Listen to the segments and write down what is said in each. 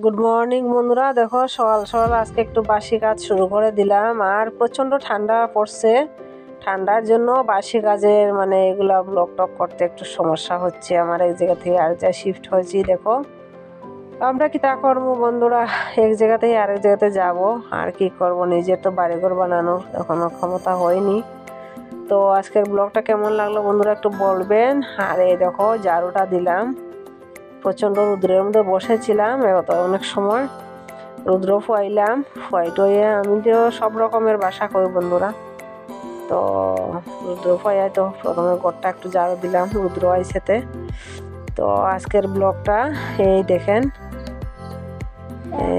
Good morning বন্ধুরা, দেখো সকাল সকাল আজকে একটু বাসি কাজ শুরু করে দিলাম। আর প্রচণ্ড ঠান্ডা পড়ছে, ঠান্ডার জন্য বাসি কাজের মানে এগুলা ব্লক টক করতে একটু সমস্যা হচ্ছে। আমার এক জায়গা থেকে আরেক জায়গায় শিফট হয়েছি। দেখো আমরা কি তা করবো বন্ধুরা, এক জায়গা থেকে আরেক জায়গাতে যাব। আর কি করব, নিজের তো বাড়িঘর বানানোর এখনো ক্ষমতা হয়নি। তো আজকের ব্লগটা কেমন লাগলো বন্ধুরা একটু বলবেন। আর এই দেখো ঝাড়ুটা দিলাম, প্রচণ্ড রৌদ্রের মধ্যে বসেছিলাম অনেক সময়, রৌদ্র ফুয়াইলাম, ফুয়াই টুয়ে আমি তো সব রকমের বাসা করি বন্ধুরা। তো রৌদ্র ফুয়াই তো প্রথমে ঘরটা একটু ঝাড়ু দিলাম রৌদ্র আইসেতে। তো আজকের ব্লগটা এই দেখেন,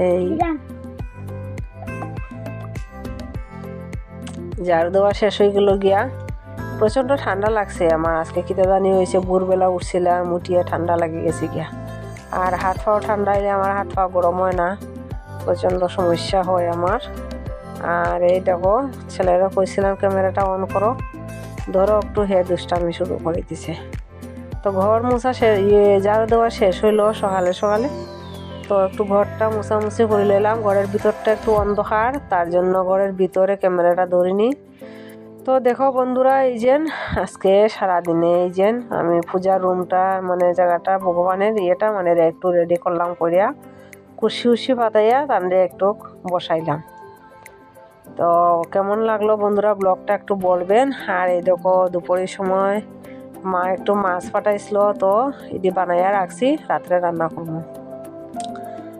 এই ঝাড়ু দেওয়া শেষ হয়ে গেল গিয়া। প্রচণ্ড ঠান্ডা লাগছে আমার আজকে, কি জানি হয়েছে, ভোরবেলা উঠছিলাম, উঠিয়ে ঠান্ডা লাগে গেছে গিয়া। আর হাত পাও ঠান্ডা হলে আমার হাত পা গরম হয় না, প্রচণ্ড সমস্যা হয় আমার। আর এই দেখো ছেলেরা কইছিলাম ক্যামেরাটা অন করো, ধরো একটু হে দুষ্টামি শুরু করে দিছে। তো ঘর মোছা ঝাড়ু দেওয়া শেষ হইলো সকালে সকালে। তো একটু ঘরটা মোছামুছি করে নিলাম, ঘরের ভিতরটা একটু অন্ধকার, তার জন্য ঘরের ভিতরে ক্যামেরাটা ধরিনি। তো দেখো বন্ধুরা, এই যে আজকে সারাদিনে এই যে আমি পূজার রুমটা মানে জায়গাটা ভগবানের ইয়েটা মানে একটু রেডি করলাম, করিয়া কুশি উশি পাতাইয়া তান্ডে একটু বসাইলাম। তো কেমন লাগলো বন্ধুরা ব্লগটা একটু বলবেন। আর এই দেখো দুপুরের সময় মা একটু মাছ পাঠাইছিল, তো এটি বানাইয়া রাখছি, রাত্রে রান্না করবো।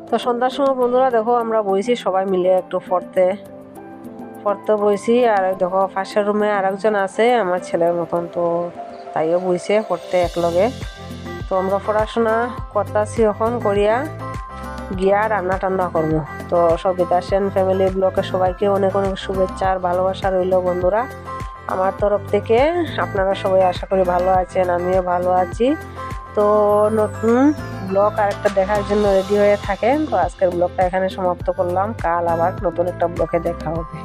তো সন্ধ্যার সময় বন্ধুরা দেখো আমরা বইছি সবাই মিলে একটু পড়তে বইছি। আর দেখো পাশের রুমে আরেকজন আছে আমার ছেলের মতন, তো তাইও বইছে পড়তে একলগে। তো আমরা পড়াশোনা করতেছি এখন, করিয়া গিয়া রান্না টান্না করবো। তো সবিতা সেন ফ্যামিলি ব্লকে সবাইকে অনেক অনেক শুভেচ্ছা আর ভালোবাসা রইল বন্ধুরা আমার তরফ থেকে। আপনারা সবাই আশা করি ভালো আছেন, আমিও ভালো আছি। তো নতুন ব্লগ আরেকটা দেখার জন্য রেডি হয়ে থাকেন। তো আজকের ব্লগটা এখানে সমাপ্ত করলাম, কাল আবার নতুন একটা ব্লগে দেখা হবে।